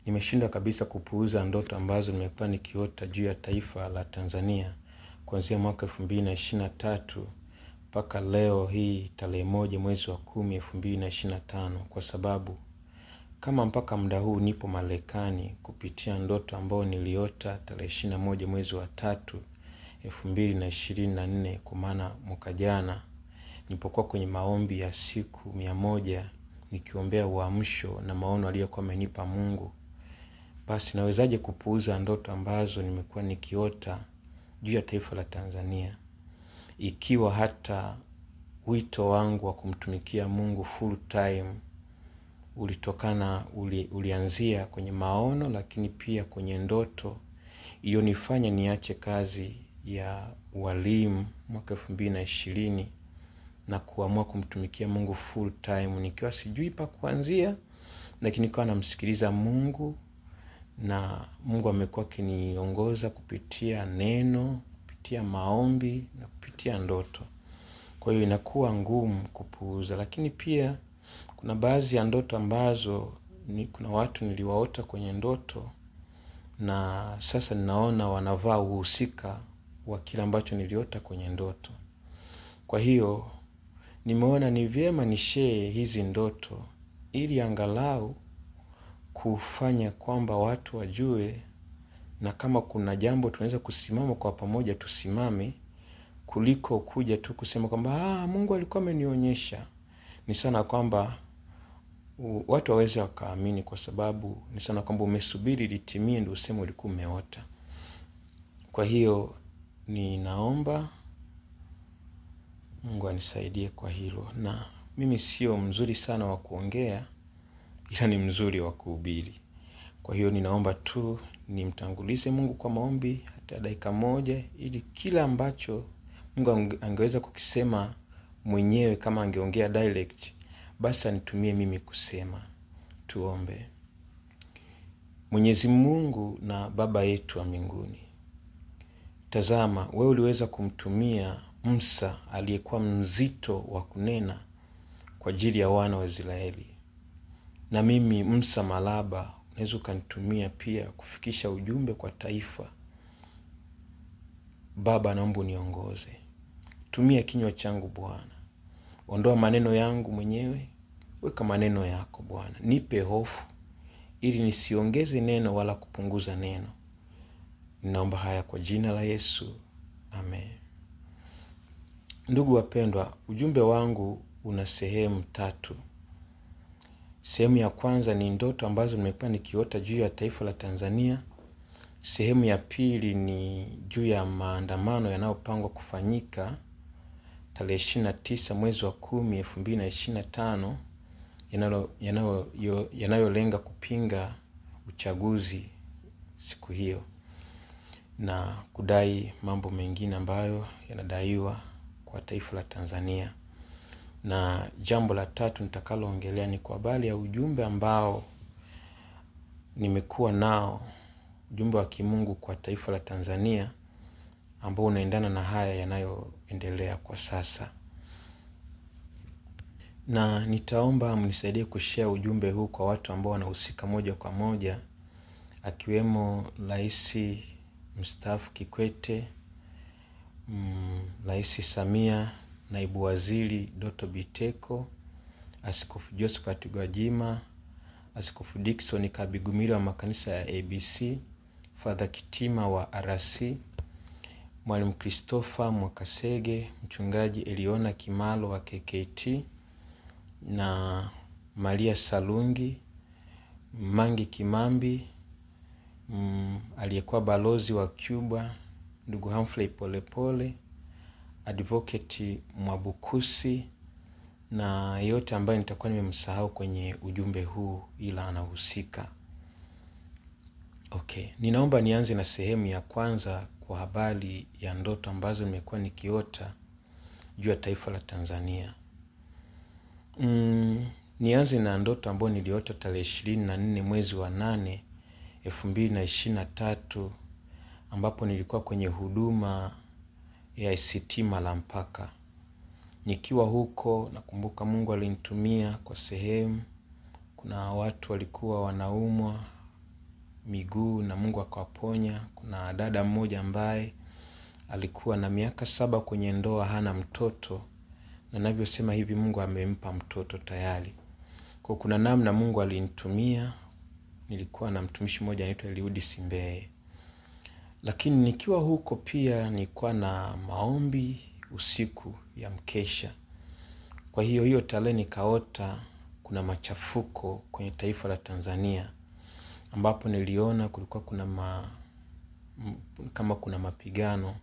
Nimeshindwa kabisa kupuuza ndoto ambazo nimekuwa nikiota juu ya taifa la Tanzania kuanzia mwaka 2023 mpaka leo hii tarehe 1 mwezi wa 10 2025, kwa sababu kama mpaka muda huu nipo Marekani kupitia ndoto ambayo niliota tarehe 21 mwezi wa 3 2024, kwa maana mwaka jana nilipokuwa kwenye maombi ya siku 100 nikiombea uamsho na maono aliyokuwa amenipa Mungu. Basi nawezaje kupuuza ndoto ambazo nimekuwa nikiota juu ya taifa la Tanzania, ikiwa hata wito wangu wa kumtumikia Mungu full time ulianzia kwenye maono, lakini pia kwenye ndoto iliyonifanya niache kazi ya walimu mwaka 2020 na kuamua kumtumikia Mungu full time, nikiwa sijui pa kuanzia, lakini nikawa namsikiliza Mungu na Mungu amekuwa akiniongoza kupitia neno, kupitia maombi na kupitia ndoto. Kwa hiyo inakuwa ngumu kupuuza, lakini pia kuna baadhi ya ndoto ambazo kuna watu niliwaota kwenye ndoto na sasa ninaona wanavaa uhusika wa kile ambacho niliota kwenye ndoto. Kwa hiyo nimeona ni vyema nishare hizi ndoto ili angalau kufanya kwamba watu wajue, na kama kuna jambo tunaweza kusimama kwa pamoja tusimame, kuliko kuja tu kusema kwamba Mungu alikuwa amenionyesha. Ni sana kwamba watu waweze wakaamini, kwa sababu ni sana kwamba umesubiri litimie ndio useme ulikuwa umeota. Kwa hiyo ninaomba Mungu anisaidie kwa hilo, na mimi sio mzuri sana wa kuongea, ila ni mzuri wa kuhubiri. Kwa hiyo ninaomba tu nimtangulize Mungu kwa maombi hata dakika moja, ili kila ambacho Mungu angeweza kukisema mwenyewe kama angeongea direct, basi anitumie mimi kusema. Tuombe. Mwenyezi Mungu na Baba yetu wa mbinguni, tazama, wewe uliweza kumtumia Musa aliyekuwa mzito wa kunena kwa ajili ya wana wa Israeli, na mimi Musa Malaba unaweza ukanitumia pia kufikisha ujumbe kwa taifa. Baba, naomba uniongoze. Tumia kinywa changu Bwana. Ondoa maneno yangu mwenyewe, weka maneno yako Bwana. Nipe hofu ili nisiongeze neno wala kupunguza neno. Ninaomba haya kwa jina la Yesu. Amen. Ndugu wapendwa, ujumbe wangu una sehemu 3. Sehemu ya kwanza ni ndoto ambazo nimekuwa nikiota juu ya taifa la Tanzania. Sehemu ya pili ni juu ya maandamano yanayopangwa kufanyika tarehe 29 mwezi wa 10 2025, yanayolenga kupinga uchaguzi siku hiyo na kudai mambo mengine ambayo yanadaiwa kwa taifa la Tanzania. Na jambo la 3 nitakaloongelea ni kwa habari ya ujumbe ambao nimekuwa nao, ujumbe wa kimungu kwa taifa la Tanzania ambao unaendana na haya yanayoendelea kwa sasa. Na nitaomba mnisaidie kushare ujumbe huu kwa watu ambao wanahusika moja kwa moja, akiwemo Rais mstaafu Kikwete, Rais Samia, Naibu Waziri Doto Biteko, Askofu Josephat Gwajima, Askofu Dickson Kabigumira wa makanisa ya ABC, Father Kitima wa RC, Mwalimu Christopher Mwakasege, Mchungaji Eliona Kimalo wa KKT, na Maria Salungi, Mangi Kimambi, aliyekuwa balozi wa Cuba, ndugu Humphrey Polepole, Advocate Mwabukusi, na yote ambayo nitakuwa nimemsahau kwenye ujumbe huu ila anahusika. Okay, ninaomba nianze na sehemu ya kwanza kwa habari ya ndoto ambazo nimekuwa nikiota juu ya taifa la Tanzania. Nianze na ndoto ambayo niliota tarehe 24 mwezi wa 8 2023, ambapo nilikuwa kwenye huduma ya ICT Malampaka. Nikiwa huko nakumbuka Mungu alinitumia kwa sehemu, kuna watu walikuwa wanaumwa miguu na Mungu akawaponya. Kuna dada mmoja ambaye alikuwa na miaka 7 kwenye ndoa, hana mtoto, na ninavyosema hivi Mungu amempa mtoto tayari. Kwa kuna namna Mungu alinitumia. Nilikuwa na mtumishi mmoja anaitwa Eliudi Simbeye. Lakini nikiwa huko pia nilikuwa na maombi usiku ya mkesha. Kwa hiyo tarehe nikaota kuna machafuko kwenye taifa la Tanzania, ambapo niliona kulikuwa kuna mapigano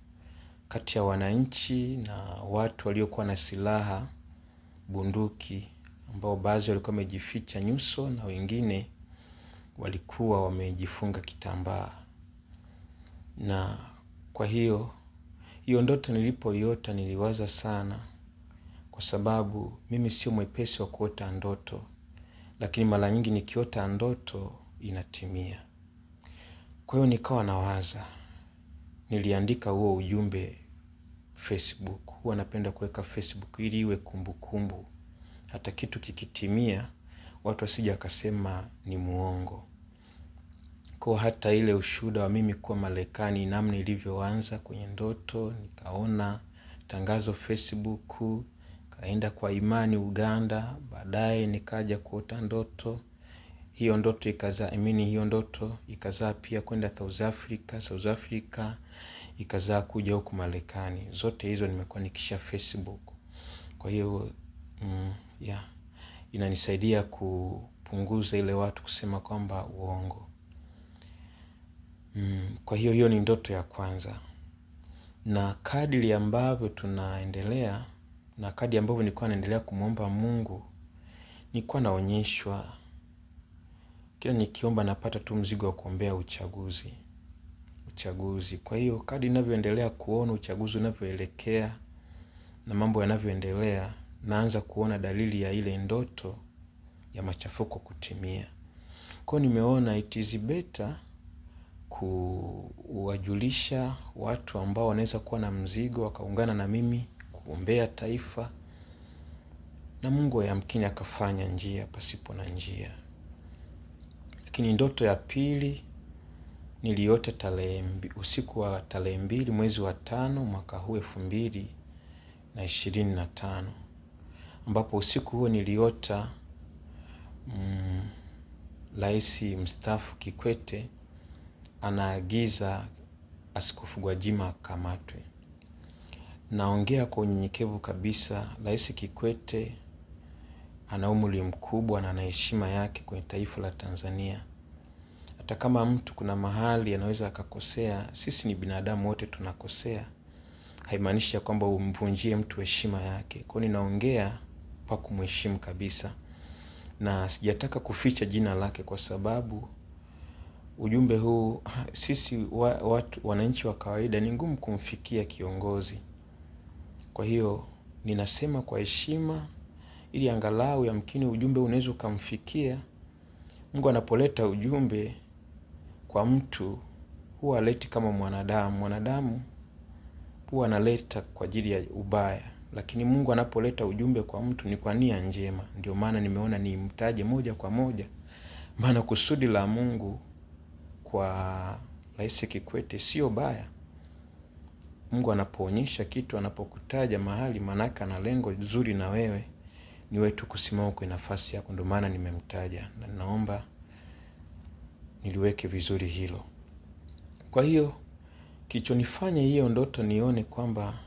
kati ya wananchi na watu waliokuwa na silaha, bunduki, ambao baadhi walikuwa wamejificha nyuso na wengine walikuwa wamejifunga kitambaa. Na kwa hiyo ndoto nilipoiota niliwaza sana, kwa sababu mimi sio mwepesi wa kuota ndoto, lakini mara nyingi nikiota ndoto inatimia. Kwa hiyo nikawa nawaza, niliandika huo ujumbe Facebook. Huwa napenda kuweka Facebook ili iwe kumbukumbu. Hata kitu kikitimia watu wasije wakasema ni muongo. Kwa hata ile ushuhuda wa mimi kuwa Marekani, namna ilivyoanza kwenye ndoto, nikaona tangazo Facebook, kaenda kwa imani Uganda, baadaye nikaja kuota ndoto. Hiyo ndoto ikazaa pia kwenda South Africa ikazaa kuja huku Marekani. Zote hizo nimekuwa nikisha Facebook. Kwa hiyo inanisaidia kupunguza ile watu kusema kwamba uongo. Kwa hiyo ni ndoto ya kwanza. Na kadiri ambavyo tunaendelea, na kadiri ambavyo nilikuwa naendelea kumuomba Mungu, nilikuwa naonyeshwa kila nikiomba napata tu mzigo wa kuombea uchaguzi. Kwa hiyo kadiri ninavyoendelea kuona uchaguzi unavyoelekea na mambo yanavyoendelea, naanza kuona dalili ya ile ndoto ya machafuko kutimia. Kwa hiyo nimeona it is better kuwajulisha watu ambao wanaweza kuwa na mzigo wakaungana na mimi kuombea taifa, na Mungu yamkini akafanya njia pasipo na njia. Lakini ndoto ya pili niliota usiku wa tarehe 2 mwezi wa 5 mwaka huu 2025, ambapo usiku huo niliota Rais mstaafu Kikwete anaagiza Askofu Gwajima akamatwe. Naongea kwa unyenyekevu kabisa, Rais Kikwete ana umri mkubwa na ana heshima yake kwenye taifa la Tanzania. Hata kama mtu kuna mahali anaweza akakosea, sisi ni binadamu wote tunakosea, haimaanishi kwamba umvunjie mtu heshima yake. Kwa hiyo ninaongea kwa kumheshimu kabisa, na sijataka kuficha jina lake, kwa sababu ujumbe huu sisi wananchi wa kawaida ni ngumu kumfikia kiongozi. Kwa hiyo ninasema kwa heshima, ili angalau yamkini ujumbe unaweza kumfikia. Mungu anapoleta ujumbe kwa mtu huwa haleti kama mwanadamu huwa analeta kwa ajili ya ubaya, lakini Mungu anapoleta ujumbe kwa mtu ni kwa nia njema. Ndio maana nimeona nimtaje moja kwa moja, maana kusudi la Mungu kwa Rais Kikwete sio baya. Mungu anapoonyesha kitu, anapokutaja mahali, manaka ana lengo zuri na wewe. Ni wetu kusimama kwa nafasi yako, ndio maana nimemtaja, na naomba niliweke vizuri hilo. Kwa hiyo kilichonifanya hiyo ndoto nione kwamba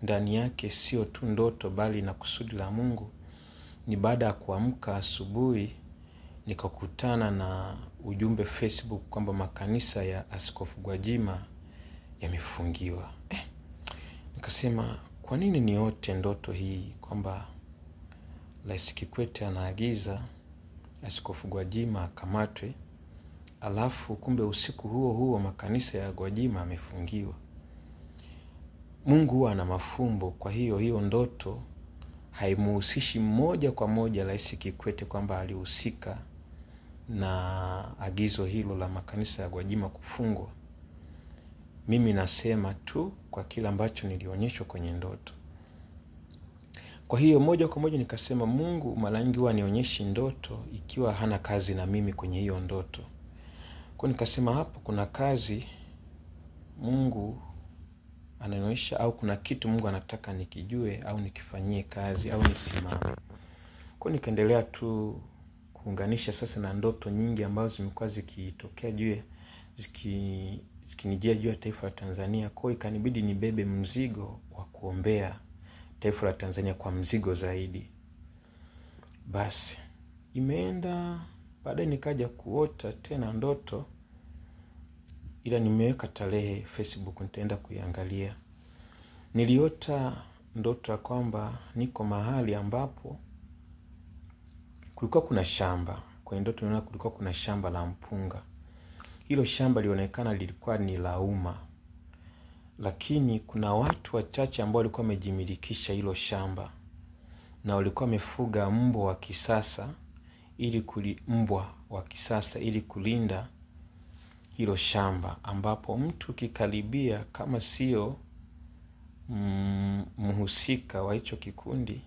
ndani yake sio tu ndoto bali na kusudi la Mungu, ni baada ya kuamka asubuhi nikakutana na ujumbe Facebook kwamba makanisa ya Askofu Gwajima yamefungiwa. Nikasema kwa nini niote ndoto hii kwamba Rais Kikwete anaagiza Askofu Gwajima akamatwe, alafu kumbe usiku huo huo makanisa ya Gwajima yamefungiwa. Mungu huwa ana mafumbo. Kwa hiyo ndoto haimuhusishi moja kwa moja Rais Kikwete kwamba alihusika na agizo hilo la makanisa ya Gwajima kufungwa. Mimi nasema tu kwa kila ambacho nilionyeshwa kwenye ndoto. Kwa hiyo moja kwa moja nikasema Mungu mara nyingi huwa anionyeshi ndoto ikiwa hana kazi na mimi kwenye hiyo ndoto. Kwa nikasema hapo kuna kazi Mungu ananionyesha, au kuna kitu Mungu anataka nikijue au nikifanyie kazi au nisimame. Kwa nikaendelea tu kuunganisha sasa na ndoto nyingi ambazo zimekuwa zikitokea zikinijia juu ya taifa la Tanzania. Kwa ikanibidi nibebe mzigo wa kuombea taifa la Tanzania kwa mzigo zaidi. Basi imeenda, baadaye nikaja kuota tena ndoto, ila nimeweka tarehe Facebook, nitaenda kuiangalia. Niliota ndoto ya kwamba niko mahali ambapo kulikuwa kuna shamba. Kwenye ndoto niliona kulikuwa kuna shamba la mpunga. Hilo shamba lilionekana lilikuwa ni la umma, lakini kuna watu wachache ambao walikuwa wamejimilikisha hilo shamba, na walikuwa wamefuga mbwa wa kisasa ili kulinda hilo shamba, ambapo mtu kikaribia kama sio mhusika wa hicho kikundi,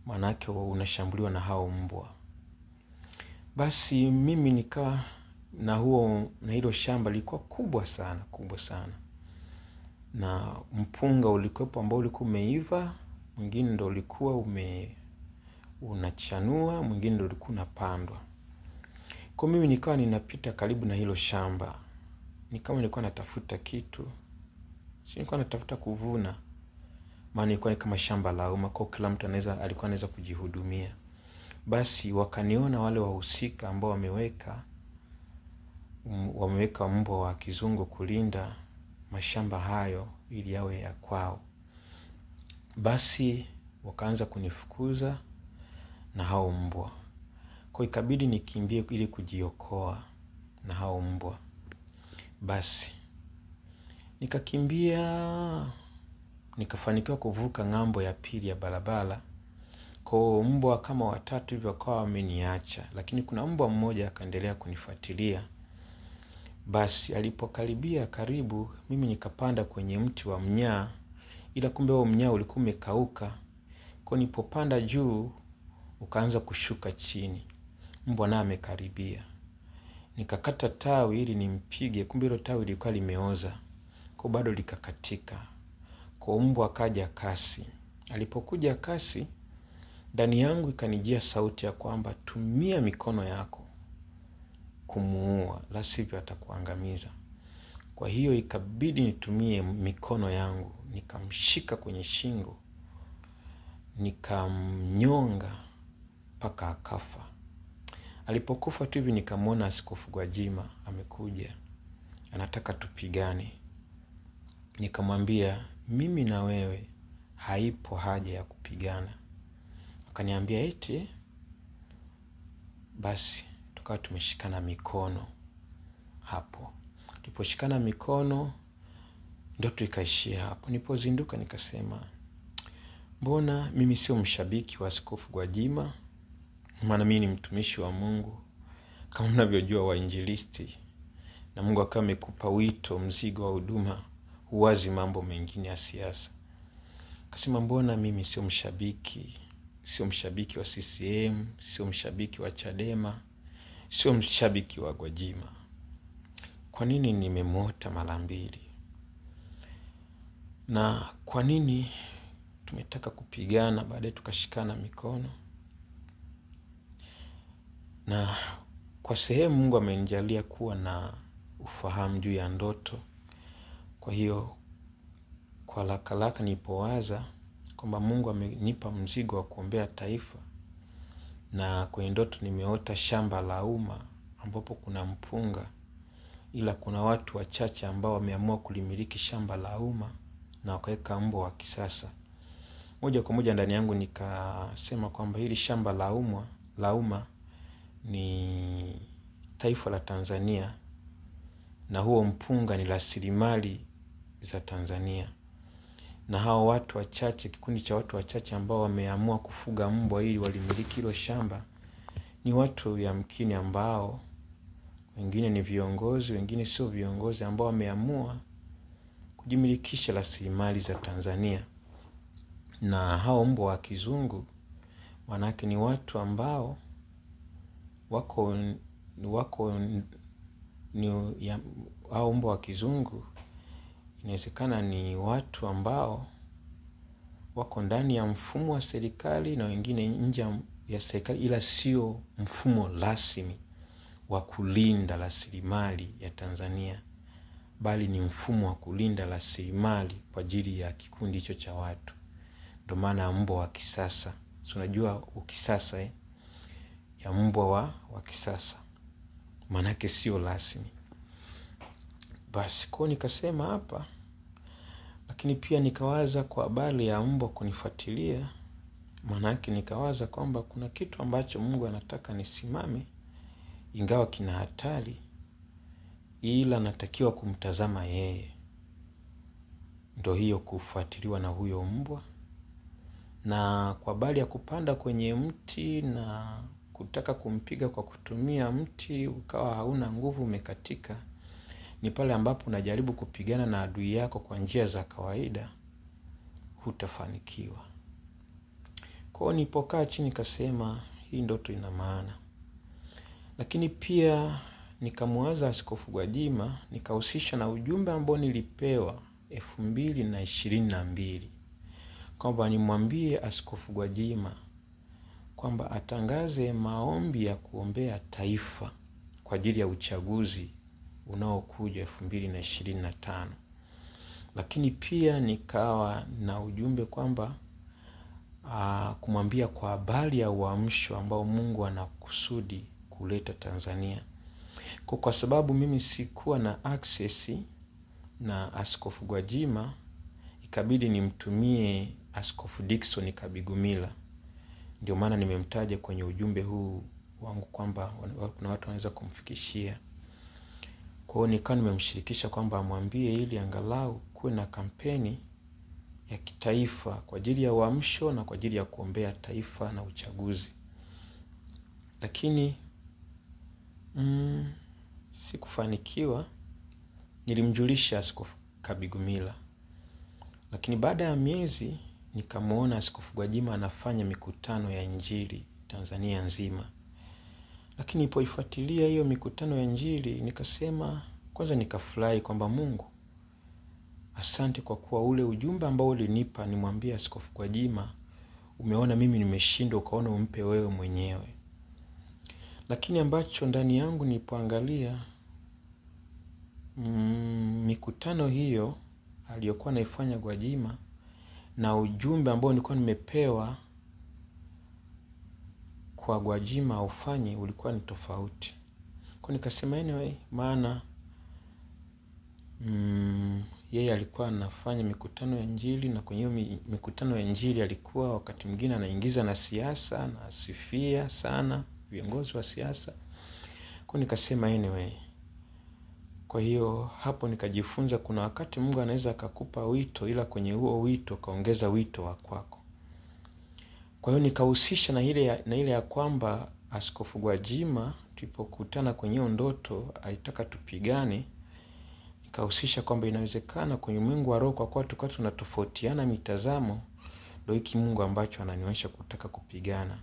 manake unashambuliwa na hao mbwa. Basi mimi nika na hilo shamba lilikuwa kubwa sana. Na mpunga ulikuwepo ambao ulikuwa umeiva, mwingine ndo ulikuwa unachanua, mwingine ndo ulikuwa unapandwa. Kwa mimi nikawa ninapita karibu na hilo shamba. Ni kama nilikuwa natafuta kitu. Si nilikuwa natafuta kuvuna. Maana ilikuwa ni kama shamba la umma, kwa kila mtu alikuwa anaweza kujihudumia. Basi wakaniona wale wahusika ambao wameweka mbwa wa kizungu kulinda mashamba hayo ili yawe ya kwao. Basi wakaanza kunifukuza na hao mbwa. Kwa ikabidi nikimbie ili kujiokoa na hao mbwa. Basi nikakimbia, nikafanikiwa kuvuka ng'ambo ya pili ya barabara. Kwa mbwa kama 3 hivyo wakawa wameniacha, lakini kuna mbwa mmoja akaendelea kunifuatilia. Basi alipokaribia karibu, mimi nikapanda kwenye mti wa mnyaa, ila kumbe huo mnyaa ulikuwa umekauka. Kwa nilipopanda juu ukaanza kushuka chini. Mbwa naye amekaribia. Nikakata tawi ili nimpige, kumbe hilo tawi lilikuwa limeoza. Kwa bado likakatika. Kwa mbwa akaja kasi. Alipokuja kasi, ndani yangu ikanijia sauti ya kwamba tumia mikono yako kumuua, la sivyo atakuangamiza. Kwa hiyo ikabidi nitumie mikono yangu, nikamshika kwenye shingo, nikamnyonga mpaka akafa. Alipokufa tu hivi nikamwona Askofu Gwajima amekuja, anataka tupigane. Nikamwambia mimi na wewe haipo haja ya kupigana. Akaniambia eti. Basi tukawa tumeshikana mikono hapo. Tuliposhikana mikono ndoto ikaishia hapo. Nilipozinduka nikasema, mbona mimi sio mshabiki wa Askofu Gwajima? Maana mimi ni mtumishi wa Mungu, kama mnavyojua wainjilisti, na Mungu akawa amekupa wito, mzigo wa huduma, huwazi mambo mengine ya siasa. Akasema mbona mimi sio mshabiki wa CCM, sio mshabiki wa Chadema, sio mshabiki wa Gwajima. Kwa nini nimemwota mara mbili? Na kwa nini tumetaka kupigana baadaye tukashikana mikono? Na kwa sehemu Mungu amenijalia kuwa na ufahamu juu ya ndoto. Kwa hiyo kwa haraka nilipowaza kwamba Mungu amenipa mzigo wa kuombea taifa, na kwenye ndoto nimeota shamba la umma ambapo kuna mpunga, ila kuna watu wachache ambao wameamua kulimiliki shamba la umma na wakaweka mbwa wa kisasa. Moja kwa moja ndani yangu nikasema kwamba hili shamba la umma ni taifa la Tanzania, na huo mpunga ni rasilimali za Tanzania. Na hao watu wachache, kikundi cha watu wachache ambao wameamua kufuga mbwa ili walimiliki hilo shamba, ni watu yamkini ambao wengine ni viongozi, wengine sio viongozi, ambao wameamua kujimilikisha rasilimali za Tanzania. Na hao mbwa wa kizungu manake ni watu ambao wako au mbwa wa kizungu, inawezekana ni watu ambao wako ndani ya mfumo wa serikali na wengine nje ya serikali, ila sio mfumo rasmi wa kulinda rasilimali ya Tanzania, bali ni mfumo wa kulinda rasilimali kwa ajili ya kikundi hicho cha watu. Ndio maana mbwa wa kisasa. So unajua ukisasa ya mbwa wa kisasa, manake sio rasmi. Basi kwa nikasema hapa, lakini pia nikawaza kwa habari ya mbwa kunifuatilia, manake nikawaza kwamba kuna kitu ambacho Mungu anataka nisimame, ingawa kina hatari, ila natakiwa kumtazama yeye. Ndio hiyo kufuatiliwa na huyo mbwa. Na kwa habari ya kupanda kwenye mti na kutaka kumpiga kwa kutumia mti ukawa hauna nguvu, umekatika, ni pale ambapo unajaribu kupigana na adui yako kwa njia za kawaida, hutafanikiwa. Kwa hiyo nilipokaa chini nikasema hii ndoto ina maana. Lakini pia nikamwaza Askofu Gwajima, nikahusisha na ujumbe ambao nilipewa 2022 kwamba nimwambie Askofu Gwajima kwamba atangaze maombi ya kuombea taifa kwa ajili ya uchaguzi unaokuja 2025. Lakini pia nikawa na ujumbe kwamba kumwambia kwa habari ya uamsho ambao Mungu anakusudi kuleta Tanzania. Kwa sababu mimi sikuwa na access na Askofu Gwajima, ikabidi nimtumie Askofu Dickson Kabigumila. Ndio maana nimemtaja kwenye ujumbe huu wangu kwamba kuna watu wanaweza kumfikishia. Kwa hiyo nikawa nimemshirikisha kwamba amwambie ili angalau kuwe na kampeni ya kitaifa kwa ajili ya uamsho na kwa ajili ya kuombea taifa na uchaguzi. Lakini sikufanikiwa. Nilimjulisha Askofu Kabigumila. Lakini baada ya miezi nikamuona Askofu Gwajima anafanya mikutano ya Injili Tanzania nzima. Lakini nilipoifuatilia hiyo mikutano ya Injili, nikasema, kwanza nikafurahi kwamba Mungu, asante kwa kuwa ule ujumbe ambao ulinipa nimwambie Askofu Gwajima, umeona mimi nimeshindwa, ukaona umpe wewe mwenyewe. Lakini ambacho ndani yangu nilipoangalia mikutano hiyo aliyokuwa naifanya Gwajima na ujumbe ambao nilikuwa nimepewa kwa Gwajima ufanye ulikuwa ni tofauti. Kwa nikasema anyway, maana yeye alikuwa anafanya mikutano ya Injili, na kwenye mikutano ya Injili alikuwa wakati mwingine anaingiza na siasa na asifia sana viongozi wa siasa. Kwa nikasema anyway, kwa hiyo hapo nikajifunza kuna wakati Mungu anaweza akakupa wito, ila kwenye huo wito kaongeza wito wa kwako. Kwa hiyo nikahusisha na ile ya kwamba Askofu Gwajima tulipokutana kwenye ndoto alitaka tupigane. Nikahusisha kwamba inawezekana kwenye Mungu wa roho, kwa kuwa tulikuwa tunatofautiana mitazamo, ndio hiki Mungu ambacho ananionyesha kutaka kupigana.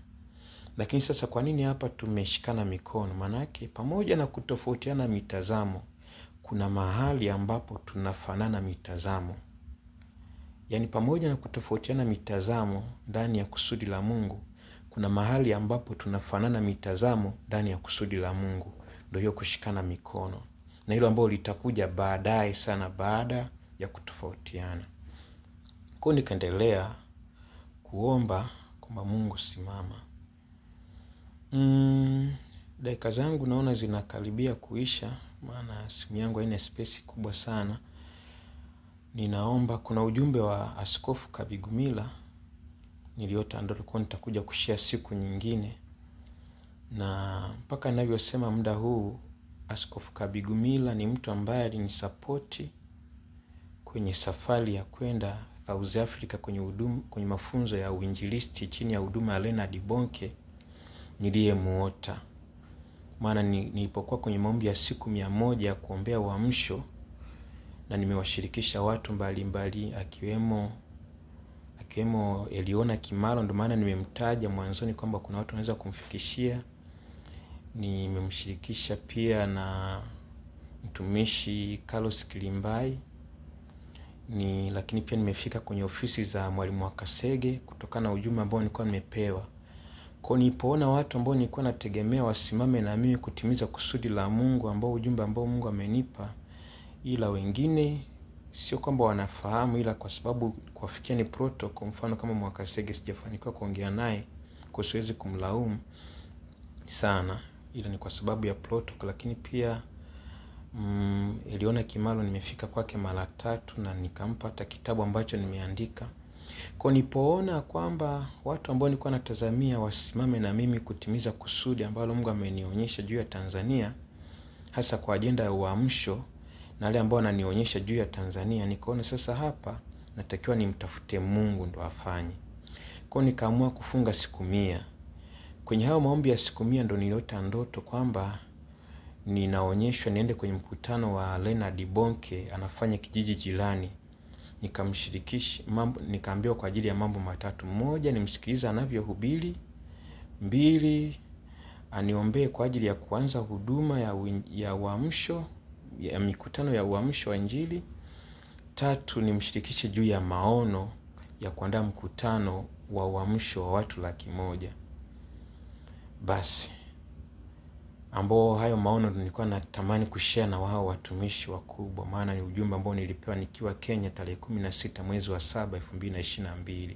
Lakini sasa kwa nini hapa tumeshikana mikono? Manake pamoja na kutofautiana mitazamo, kuna mahali ambapo tunafanana mitazamo. Yaani pamoja na kutofautiana mitazamo ndani ya kusudi la Mungu, kuna mahali ambapo tunafanana mitazamo ndani ya kusudi la Mungu. Ndio hiyo kushikana mikono. Na hilo ambalo litakuja baadaye sana baada ya kutofautiana. Kwa nikaendelea kuomba kwamba Mungu simama. Dakika zangu naona zinakaribia kuisha, maana simu yangu haina space kubwa sana. Ninaomba, kuna ujumbe wa Askofu Kabigumila niliota ndoto kwa nitakuja kushare siku nyingine. Na mpaka ninavyosema muda huu, Askofu Kabigumila ni mtu ambaye alinisapoti kwenye safari ya kwenda South Africa kwenye mafunzo ya uinjilisti chini ya huduma ya Leonard Bonke niliyemuota. Maana nilipokuwa kwenye maombi ya siku 100 ya kuombea uamsho, na nimewashirikisha watu mbalimbali akiwemo Eliona Kimaro. Ndio maana nimemtaja mwanzoni kwamba kuna watu wanaweza kumfikishia. Nimemshirikisha pia na mtumishi Carlos Kilimbai, lakini pia nimefika kwenye ofisi za Mwalimu wa Kasege kutokana na ujumbe ambao nilikuwa nimepewa. Kwa nilipoona watu ambao nilikuwa nategemea wasimame na mimi kutimiza kusudi la Mungu, ambao ujumbe ambao Mungu amenipa, ila wengine sio kwamba wanafahamu, ila kwa sababu kuwafikia ni protocol. Mfano kama Mwakasege sijafanikiwa kuongea naye, kwa siwezi kumlaumu sana, ila ni kwa sababu ya protocol. Lakini pia Eliona Kimalo nimefika kwake mara 3 na nikampa hata kitabu ambacho nimeandika. Kwa nipoona kwamba watu ambao nilikuwa natazamia wasimame na mimi kutimiza kusudi ambalo Mungu amenionyesha juu ya Tanzania, hasa kwa ajenda ya uamsho, na wale ambao ananionyesha juu ya Tanzania, nikaona sasa hapa natakiwa nimtafute Mungu ndo afanye. Kwa nikaamua kufunga siku 100. Kwenye hao maombi ya siku 100 ndo niliota ndoto kwamba ninaonyeshwa niende kwenye mkutano wa Leonard Bonke anafanya kijiji jirani. Nikamshirikisha mambo, nikaambiwa kwa ajili ya mambo 3. 1, nimsikilize anavyohubiri. 2, aniombee kwa ajili ya kuanza huduma ya uamsho, ya mikutano ya uamsho wa Injili. 3, nimshirikishe juu ya maono ya kuandaa mkutano wa uamsho wa watu 100,000. Basi ambao hayo maono nilikuwa natamani kushare na wao watumishi wakubwa, maana ni ujumbe ambao nilipewa nikiwa Kenya tarehe 16 mwezi wa 7 2022.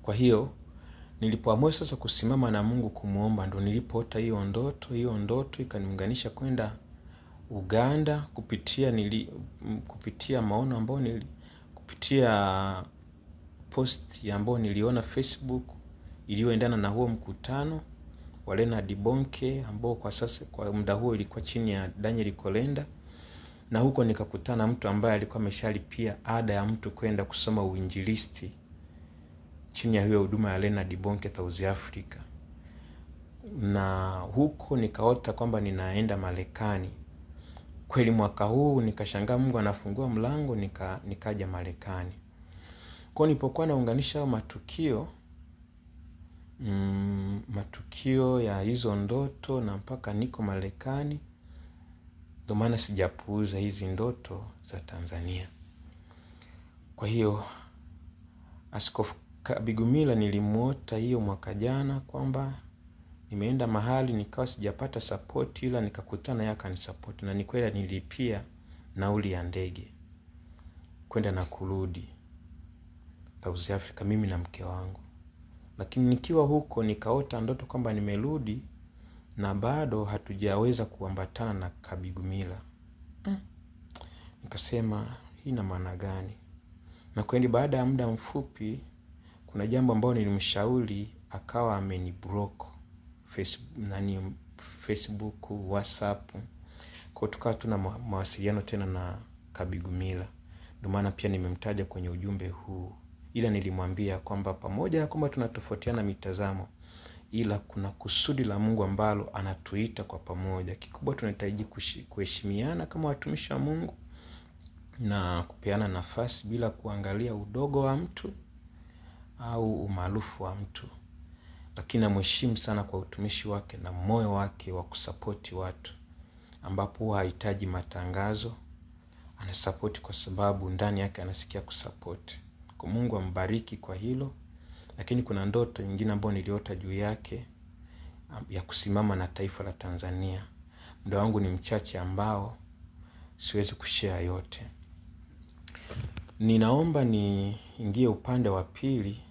Kwa hiyo nilipoamua sasa kusimama na Mungu kumuomba, ndo nilipoota hiyo ndoto. Hiyo ndoto ikaniunganisha kwenda Uganda kupitia maono ambao kupitia post ambao niliona Facebook iliyoendana na huo mkutano wa Leonard Bonke ambao kwa sasa kwa muda huo ilikuwa chini ya Daniel Kolenda. Na huko nikakutana mtu ambaye alikuwa ameshalipia ada ya mtu kwenda kusoma uinjilisti chini ya hiyo huduma ya Leonard Bonke South Africa. Na huko nikaota kwamba ninaenda Marekani. Kweli mwaka huu nikashangaa Mungu anafungua mlango, nikaja Marekani. Kwa nilipokuwa naunganisha matukio ya hizo ndoto na mpaka niko Marekani, ndio maana sijapuuza hizi ndoto za Tanzania. Kwa hiyo Askofu Kabigumila nilimuota hiyo mwaka jana kwamba nimeenda mahali nikawa sijapata support, ila nikakutana yeye akanisupport, na ni kweli nilipia nauli ya ndege kwenda na kurudi South Africa mimi na mke wangu. Lakini nikiwa huko nikaota ndoto kwamba nimerudi na bado hatujaweza kuambatana na Kabigumila. Nikasema hii ina maana gani? Na kweli baada ya muda mfupi kuna jambo ambalo nilimshauri akawa ameniblock Facebook, WhatsApp. Kwa tukawa tuna mawasiliano tena na Kabigumila. Ndio maana pia nimemtaja kwenye ujumbe huu. Ila nilimwambia kwamba pamoja na kwamba tunatofautiana mitazamo, ila kuna kusudi la Mungu ambalo anatuita kwa pamoja. Kikubwa tunahitaji kuheshimiana kama watumishi wa Mungu na kupeana nafasi bila kuangalia udogo wa mtu au umaarufu wa mtu. Lakini namheshimu sana kwa utumishi wake na moyo wake wa kusapoti watu, ambapo hahitaji matangazo, anasapoti kwa sababu ndani yake anasikia kusapoti. Kwa Mungu ambariki kwa hilo. Lakini kuna ndoto nyingine ambayo niliota juu yake ya kusimama na taifa la Tanzania. Muda wangu ni mchache ambao siwezi kushare yote. Ninaomba niingie upande wa pili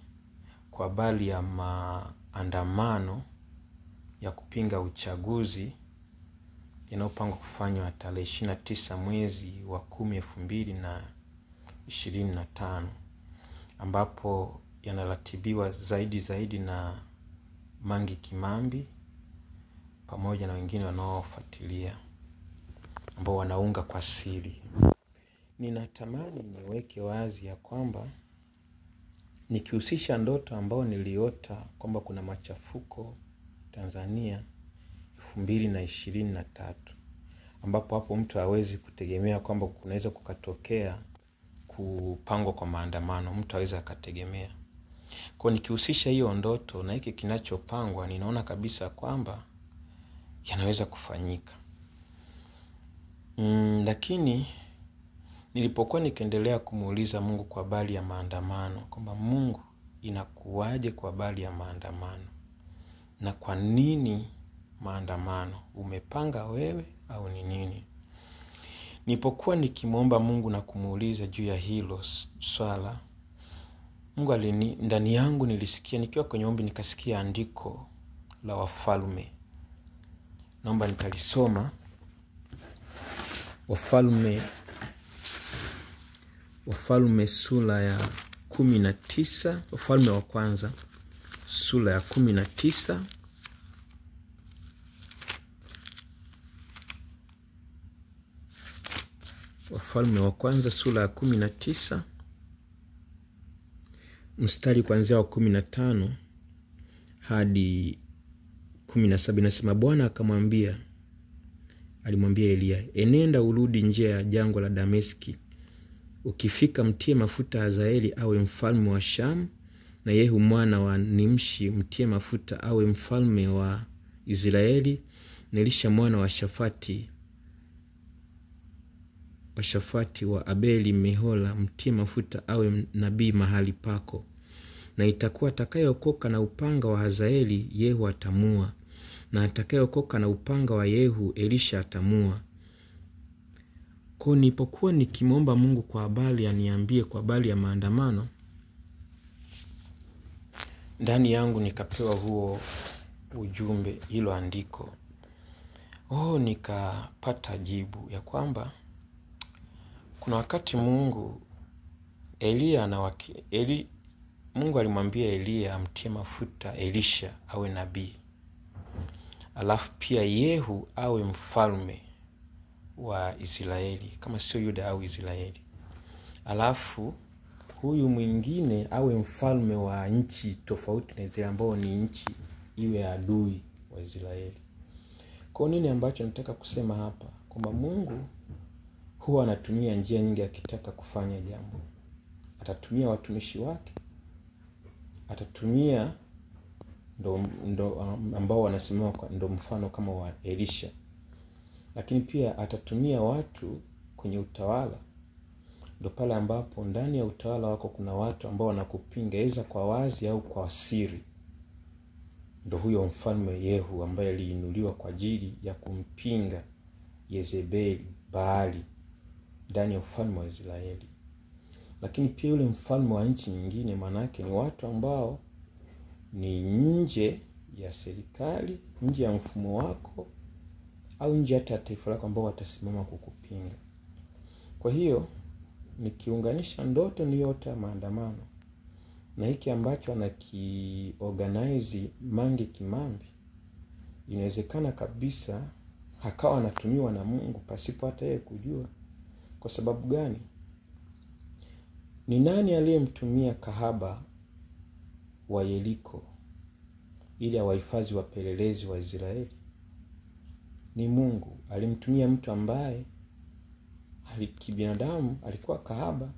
kwa habari ya maandamano ya kupinga uchaguzi yanayopangwa kufanywa tarehe 29 mwezi wa 10 2025, ambapo yanaratibiwa zaidi na Mangi Kimambi pamoja na wengine wanaofuatilia ambao wanaunga kwa siri. Ninatamani niweke wazi ya kwamba nikihusisha ndoto ambao niliota kwamba kuna machafuko Tanzania 2023, ambapo hapo mtu hawezi kutegemea kwamba kunaweza kukatokea kupangwa kwa maandamano, mtu hawezi akategemea. Kwa nikihusisha hiyo ndoto na hiki kinachopangwa, ninaona kabisa kwamba yanaweza kufanyika. Lakini nilipokuwa nikiendelea kumuuliza Mungu kwa habari ya maandamano, kwamba Mungu, inakuwaje kwa habari ya maandamano? Na kwa nini maandamano? Umepanga wewe au ni nini? Nilipokuwa nikimwomba Mungu na kumuuliza juu ya hilo swala, Mungu ndani yangu nilisikia, nikiwa kwenye ombi nikasikia andiko la Wafalme. Naomba nikalisoma. Wafalme sura ya 19, Wafalme wa kwanza sura ya 19. Wafalme wa kwanza sura ya 19 mstari kuanzia wa 15 hadi 17. Nasema, Bwana alimwambia Elia, enenda urudi njia ya jangwa la Dameski. Ukifika mtie mafuta Hazaeli awe mfalme wa Shamu, na Yehu mwana wa Nimshi mtie mafuta awe mfalme wa Israeli, na Elisha mwana wa Shafati wa Abeli Mehola mtie mafuta awe nabii mahali pako. Na itakuwa atakayeokoka na upanga wa Hazaeli, Yehu atamua, na atakayeokoka na upanga wa Yehu, Elisha atamua. Kwa nilipokuwa nikimwomba Mungu kwa habari aniambie kwa habari ya maandamano, ndani yangu nikapewa huo ujumbe, hilo andiko. Nikapata jibu ya kwamba kuna wakati Mungu alimwambia Elia amtie mafuta Elisha awe nabii. Alafu pia Yehu awe mfalme wa Israeli, kama sio Yuda au Israeli. Alafu huyu mwingine awe mfalme wa nchi tofauti na Israeli, ambao ni nchi iwe adui wa Israeli. Kwa nini ambacho nataka kusema hapa? Kwamba Mungu huwa anatumia njia nyingi akitaka kufanya jambo. Atatumia watumishi wake, atatumia ndo ambao wanasimama ndo mfano kama wa Elisha. Lakini pia atatumia watu kwenye utawala. Ndo pale ambapo ndani ya utawala wako kuna watu ambao wanakupinga, aidha kwa wazi au kwa siri. Ndo huyo mfalme Yehu ambaye aliinuliwa kwa ajili ya kumpinga Yezebeli, Baali, ndani ya ufalme wa Israeli. Lakini pia yule mfalme wa nchi nyingine, manake ni watu ambao ni nje ya serikali, nje ya mfumo wako, au nje hata taifa lako, ambao watasimama kukupinga. Kwa hiyo nikiunganisha ndoto niliyoota ya maandamano na hiki ambacho anakiorganize Mange Kimambi, inawezekana kabisa hakawa anatumiwa na Mungu pasipo hata yeye kujua. Kwa sababu gani? Ni nani aliyemtumia kahaba wa Yeriko ili awahifadhi wapelelezi wa Israeli? Ni Mungu. Alimtumia mtu ambaye kibinadamu alikuwa kahaba,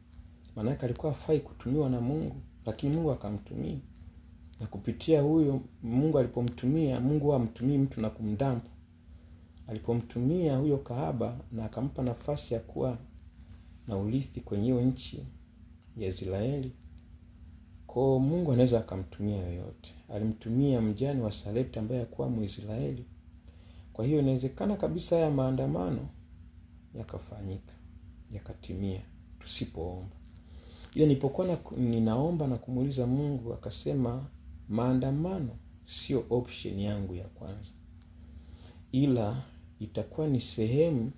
maana alikuwa hafai kutumiwa na Mungu, lakini Mungu akamtumia. Na kupitia huyo Mungu alipomtumia, Mungu hamtumii mtu na kumdampa. Alipomtumia huyo kahaba na akampa nafasi ya kuwa na urithi kwenye hiyo nchi ya Israeli, kwa Mungu anaweza akamtumia yoyote. Alimtumia mjane wa Sarepta ambaye alikuwa Mwisraeli. Kwa hiyo inawezekana kabisa haya maandamano yakafanyika, yakatimia tusipoomba. Ile nilipokuwa ninaomba na kumuuliza Mungu, akasema maandamano sio option yangu ya kwanza, ila itakuwa ni sehemu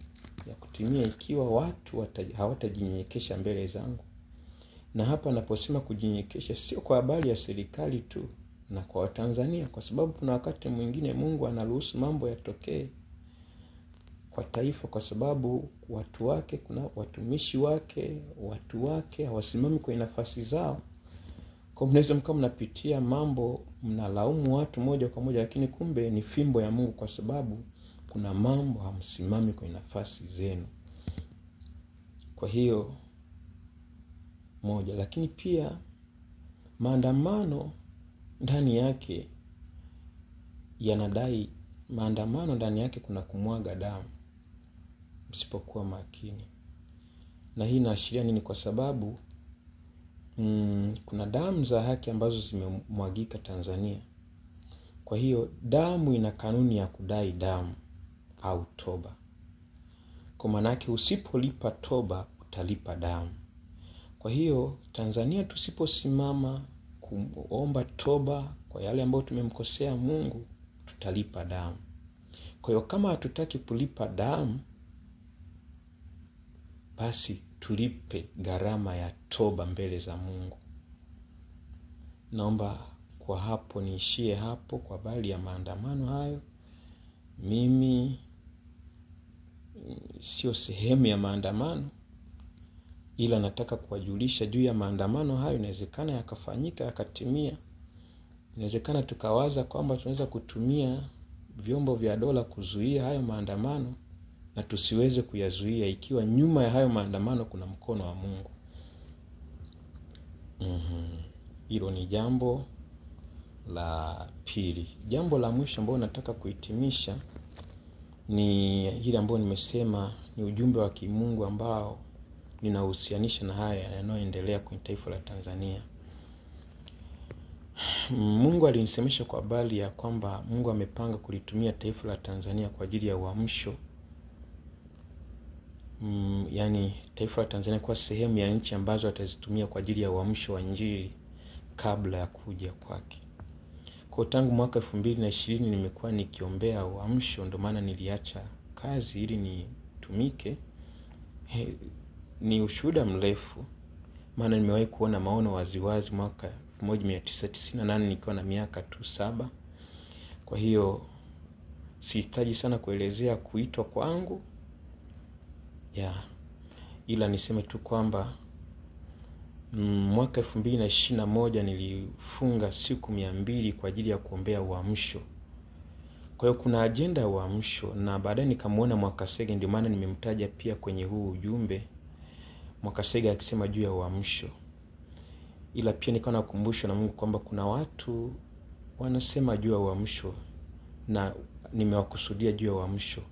ya kutimia ikiwa watu hawatajinyenyekesha mbele zangu. Na hapa naposema kujinyenyekesha, sio kwa habari ya serikali tu na kwa Watanzania, kwa sababu kuna wakati mwingine Mungu anaruhusu mambo yatokee kwa taifa kwa sababu watu wake, kuna watumishi wake, watu wake hawasimami kwenye nafasi zao. Kwa mnaweza mkao mnapitia mambo, mnalaumu watu moja kwa moja, lakini kumbe ni fimbo ya Mungu, kwa sababu kuna mambo hamsimami kwenye nafasi zenu. Kwa hiyo moja, lakini pia maandamano ndani yake yanadai, maandamano ndani yake kuna kumwaga damu. tusipokuwa makini. Na hii inaashiria nini? Kwa sababu kuna damu za haki ambazo zimemwagika Tanzania. Kwa hiyo damu ina kanuni ya kudai damu au toba. Kwa maana yake usipolipa toba utalipa damu. Kwa hiyo Tanzania tusiposimama kuomba toba kwa yale ambayo tumemkosea Mungu, tutalipa damu. Kwa hiyo kama hatutaki kulipa damu, basi tulipe gharama ya toba mbele za Mungu. Naomba kwa hapo niishie hapo kwa habari ya maandamano hayo. Mimi sio sehemu ya maandamano, ila nataka kuwajulisha juu ya maandamano hayo. Inawezekana yakafanyika, yakatimia. Inawezekana tukawaza kwamba tunaweza kutumia vyombo vya dola kuzuia hayo maandamano, na tusiweze kuyazuia ikiwa nyuma ya hayo maandamano kuna mkono wa Mungu. Hilo ni jambo la pili. Jambo la mwisho ambalo nataka kuhitimisha ni ile ambayo nimesema ni ujumbe wa kimungu ambao ninahusianisha na haya yanayoendelea kwenye taifa la Tanzania. Mungu alinisemesha kwa habari ya kwamba Mungu amepanga kulitumia taifa la Tanzania kwa ajili ya uamsho. Yani taifa la Tanzania kwa sehemu ya nchi ambazo atazitumia kwa ajili ya uamsho wa Injili kabla ya kuja kwake. Kwa tangu mwaka 2020 nimekuwa nikiombea uamsho, ndio maana niliacha kazi ili nitumike. Ni ushuhuda mrefu, maana nimewahi kuona maono waziwazi mwaka 1998 nikiwa na miaka tu 7. Kwa hiyo sihitaji sana kuelezea kuitwa kwangu. Ila niseme tu kwamba mwaka 2021 nilifunga siku 200 kwa ajili ya kuombea uamsho. Kwa hiyo kuna agenda ya uamsho, na baadaye nikamuona Mwakasege, ndio maana nimemtaja pia kwenye huu ujumbe. Mwakasege akisema juu ya uamsho. Ila pia nikaona kukumbushwa na Mungu kwamba kuna watu wanasema juu ya uamsho, na nimewakusudia juu ya uamsho,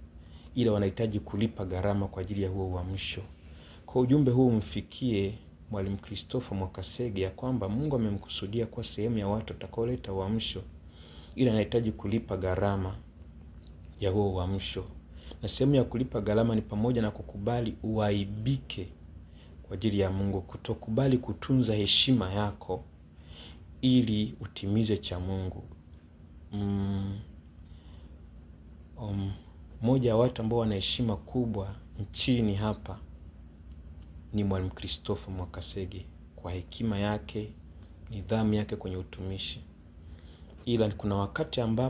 ila wanahitaji kulipa gharama kwa ajili ya huo uamsho. Kwa ujumbe huu mfikie Mwalimu Christopher Mwakasege ya kwamba Mungu amemkusudia kwa sehemu ya watu watakaoleta uamsho, ila anahitaji kulipa gharama ya huo uamsho. Na sehemu ya kulipa gharama ni pamoja na kukubali uaibike kwa ajili ya Mungu, kutokubali kutunza heshima yako ili utimize cha Mungu. Mmoja wa watu ambao wana heshima kubwa nchini hapa ni Mwalimu Christopher Mwakasege, kwa hekima yake, nidhamu yake kwenye utumishi. Ila kuna wakati ambapo